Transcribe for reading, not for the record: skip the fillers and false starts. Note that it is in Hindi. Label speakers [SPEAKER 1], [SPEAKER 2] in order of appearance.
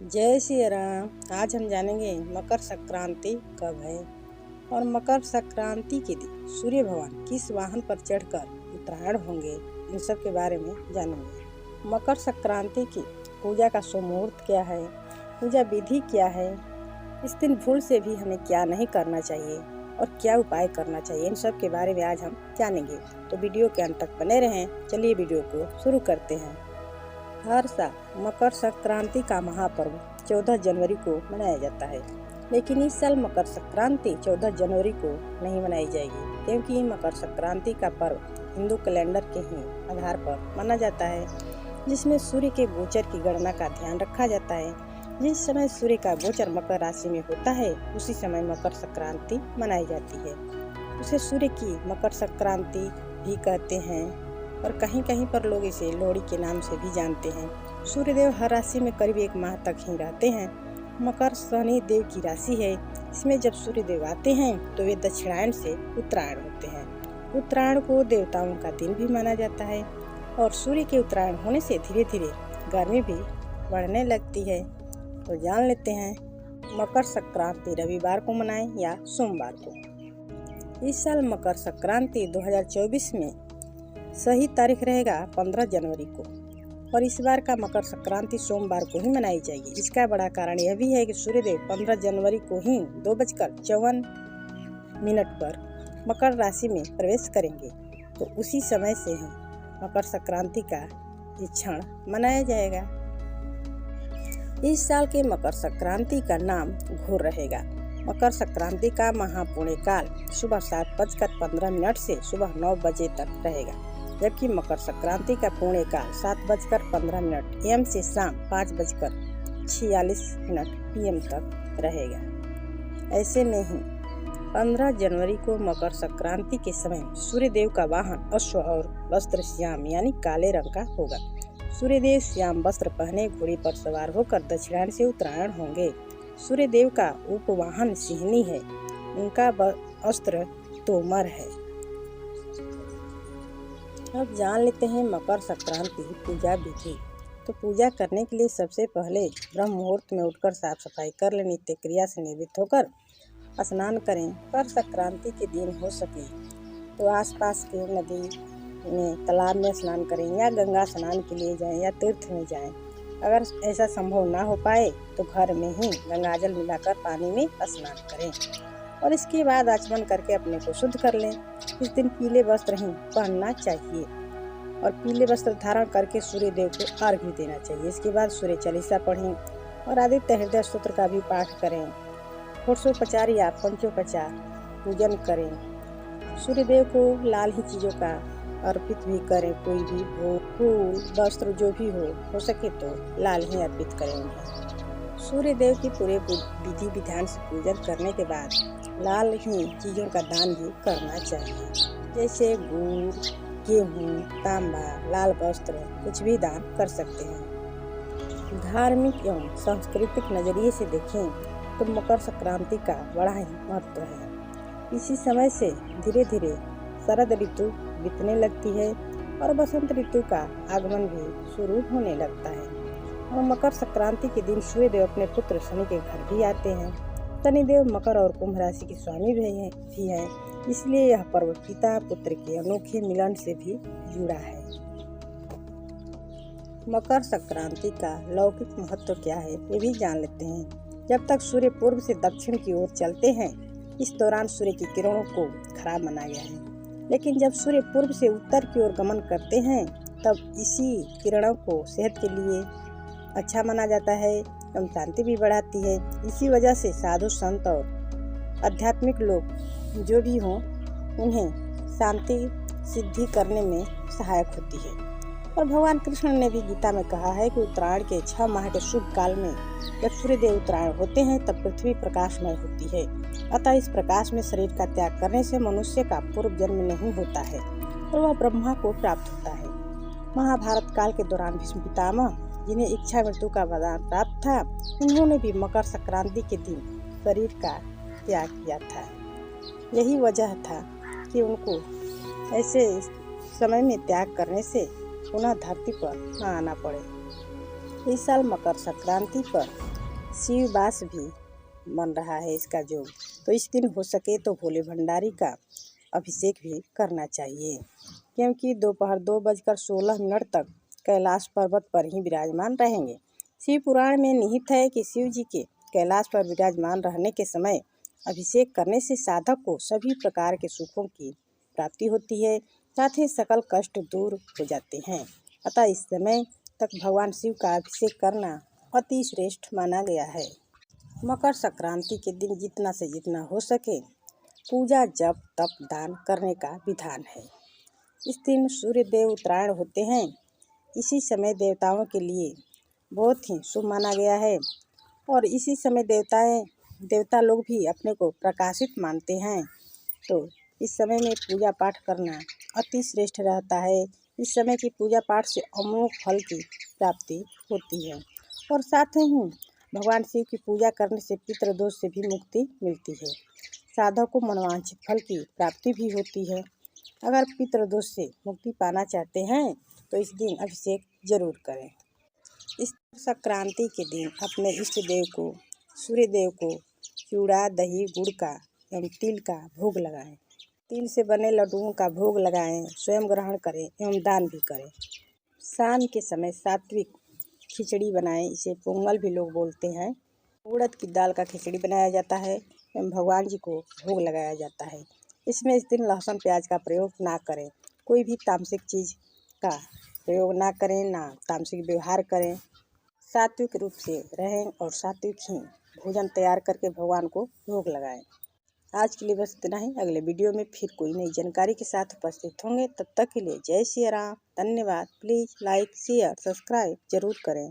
[SPEAKER 1] जय श्री राम। आज हम जानेंगे मकर संक्रांति कब है और मकर संक्रांति के दिन सूर्य भगवान किस वाहन पर चढ़कर उत्तरायण होंगे। इन सब के बारे में जानेंगे। मकर संक्रांति की पूजा का शुभ मुहूर्त क्या है, पूजा विधि क्या है, इस दिन भूल से भी हमें क्या नहीं करना चाहिए और क्या उपाय करना चाहिए, इन सब के बारे में आज हम जानेंगे। तो वीडियो के अंत तक बने रहें। चलिए वीडियो को शुरू करते हैं। हर साल मकर संक्रांति का महापर्व 14 जनवरी को मनाया जाता है, लेकिन इस साल मकर संक्रांति 14 जनवरी को नहीं मनाई जाएगी, क्योंकि मकर संक्रांति का पर्व हिंदू कैलेंडर के ही आधार पर माना जाता है, जिसमें सूर्य के गोचर की गणना का ध्यान रखा जाता है। जिस समय सूर्य का गोचर मकर राशि में होता है, उसी समय मकर संक्रांति मनाई जाती है। उसे सूर्य की मकर संक्रांति भी कहते हैं और कहीं कहीं पर लोग इसे लोहड़ी के नाम से भी जानते हैं। सूर्यदेव हर राशि में करीब एक माह तक ही रहते हैं। मकर शनि देव की राशि है। इसमें जब सूर्यदेव आते हैं तो वे दक्षिणायन से उत्तरायण होते हैं। उत्तरायण को देवताओं का दिन भी माना जाता है और सूर्य के उत्तरायण होने से धीरे धीरे गर्मी भी बढ़ने लगती है। तो जान लेते हैं मकर संक्रांति रविवार को मनाएं या सोमवार को। इस साल मकर संक्रांति 2024 में सही तारीख रहेगा 15 जनवरी को और इस बार का मकर संक्रांति सोमवार को ही मनाई जाएगी। इसका बड़ा कारण यह भी है कि सूर्यदेव 15 जनवरी को ही 2:54 पर मकर राशि में प्रवेश करेंगे, तो उसी समय से ही मकर संक्रांति का ये क्षण मनाया जाएगा। इस साल के मकर संक्रांति का नाम घोर रहेगा। मकर संक्रांति का महापुण्य काल सुबह 7:15 से सुबह 9 बजे तक रहेगा, जबकि मकर संक्रांति का पुण्य काल 7:15 AM से शाम 5:46 PM तक रहेगा। ऐसे में ही 15 जनवरी को मकर संक्रांति के समय सूर्यदेव का वाहन अश्व और वस्त्र श्याम यानी काले रंग का होगा। सूर्यदेव श्याम वस्त्र पहने घोड़े पर सवार होकर दक्षिणायन से उत्तरायण होंगे। सूर्यदेव का उपवाहन सिंहनी है। उनका अस्त्र तोमर है। अब जान लेते हैं मकर संक्रांति पूजा विधि। तो पूजा करने के लिए सबसे पहले ब्रह्म मुहूर्त में उठकर साफ सफाई कर ले, नित्य क्रिया से निवृत्त होकर स्नान करें। मकर संक्रांति के दिन हो सके तो आसपास के नदी में, तालाब में स्नान करें या गंगा स्नान के लिए जाएं या तीर्थ में जाएं। अगर ऐसा संभव ना हो पाए तो घर में ही गंगाजल मिलाकर पानी में स्नान करें और इसके बाद आचमन करके अपने को शुद्ध कर लें। इस दिन पीले वस्त्र ही पहनना चाहिए और पीले वस्त्र धारण करके सूर्य देव को अर्घ्य देना चाहिए। इसके बाद सूर्य चालीसा पढ़ें और आदित्य हृदय स्तोत्र का भी पाठ करें। षोडशोपचार या पंचोपचार पूजन करें। सूर्य देव को लाल ही चीजों का अर्पित भी करें। कोई भी भोग, फूल, वस्त्र जो भी हो सके तो लाल ही अर्पित करें उन्हें। सूर्य देव की पूरे विधि विधान से पूजन करने के बाद लाल ही चीजों का दान भी करना चाहिए, जैसे गुड़, गेहूँ, तांबा, लाल वस्त्र, कुछ भी दान कर सकते हैं। धार्मिक एवं सांस्कृतिक नजरिए से देखें तो मकर संक्रांति का बड़ा ही महत्व है। इसी समय से धीरे धीरे शरद ऋतु बीतने लगती है और बसंत ऋतु का आगमन भी शुरू होने लगता है। और मकर संक्रांति के दिन सूर्यदेव अपने पुत्र शनि के घर भी आते हैं। शनिदेव मकर और कुंभ राशि के स्वामी भी हैं, इसलिए यह पर्व पिता पुत्र के अनोखे मिलन से भी जुड़ा है। मकर संक्रांति का लौकिक महत्व क्या है, ये भी जान लेते हैं। जब तक सूर्य पूर्व से दक्षिण की ओर चलते हैं, इस दौरान सूर्य की किरणों को खराब माना गया है, लेकिन जब सूर्य पूर्व से उत्तर की ओर गमन करते हैं, तब इसी किरणों को सेहत के लिए अच्छा माना जाता है एवं शांति भी बढ़ाती है। इसी वजह से साधु संत और आध्यात्मिक लोग जो भी हों, उन्हें शांति सिद्धि करने में सहायक होती है। और भगवान कृष्ण ने भी गीता में कहा है कि उत्तरायण के 6 माह के शुभ काल में जब सूर्यदेव उत्तरायण होते हैं तब पृथ्वी प्रकाशमय होती है। अतः इस प्रकाश में शरीर का त्याग करने से मनुष्य का पूर्व जन्म नहीं होता है और वह ब्रह्मा को प्राप्त होता है। महाभारत काल के दौरान भीष्म पितामह, जिन्हें इच्छा मृत्यु का वरदान प्राप्त था, उन्होंने भी मकर संक्रांति के दिन शरीर का त्याग किया था। यही वजह था कि उनको ऐसे समय में त्याग करने से पुनः धरती पर न आना पड़े। इस साल मकर संक्रांति पर शिववास भी बन रहा है इसका योग, तो इस दिन हो सके तो भोले भंडारी का अभिषेक भी करना चाहिए, क्योंकि दोपहर 2:16 तक कैलाश पर्वत पर ही विराजमान रहेंगे। शिव पुराण में निहित है कि शिव जी के कैलाश पर विराजमान रहने के समय अभिषेक करने से साधक को सभी प्रकार के सुखों की प्राप्ति होती है, साथ ही सकल कष्ट दूर हो जाते हैं। अतः इस समय तक भगवान शिव का अभिषेक करना अति श्रेष्ठ माना गया है। मकर संक्रांति के दिन जितना से जितना हो सके पूजा जप तप दान करने का विधान है। इस दिन सूर्य देव उत्तरायण होते हैं। इसी समय देवताओं के लिए बहुत ही शुभ माना गया है और इसी समय देवता लोग भी अपने को प्रकाशित मानते हैं, तो इस समय में पूजा पाठ करना अति श्रेष्ठ रहता है। इस समय की पूजा पाठ से अमोघ फल की प्राप्ति होती है और साथ ही भगवान शिव की पूजा करने से पितृदोष से भी मुक्ति मिलती है। साधक को मनोवांछित फल की प्राप्ति भी होती है। अगर पितृदोष से मुक्ति पाना चाहते हैं तो इस दिन अभिषेक जरूर करें। इस संक्रांति के दिन अपने इष्ट देव को सूर्य देव को चूड़ा दही गुड़ का एवं तिल का भोग लगाएं। तिल से बने लड्डुओं का भोग लगाएं, स्वयं ग्रहण करें एवं दान भी करें। शाम के समय सात्विक खिचड़ी बनाएं, इसे पोंगल भी लोग बोलते हैं। उड़द की दाल का खिचड़ी बनाया जाता है एवं भगवान जी को भोग लगाया जाता है। इसमें इस दिन लहसुन प्याज का प्रयोग ना करें, कोई भी तामसिक चीज़ का प्रयोग ना करें, ना तामसिक व्यवहार करें। सात्विक रूप से रहें और सात्विक ही भोजन तैयार करके भगवान को भोग लगाएं। आज के लिए बस इतना ही। अगले वीडियो में फिर कोई नई जानकारी के साथ उपस्थित होंगे। तब तक के लिए जय श्री राम, धन्यवाद। प्लीज़ लाइक शेयर सब्सक्राइब जरूर करें।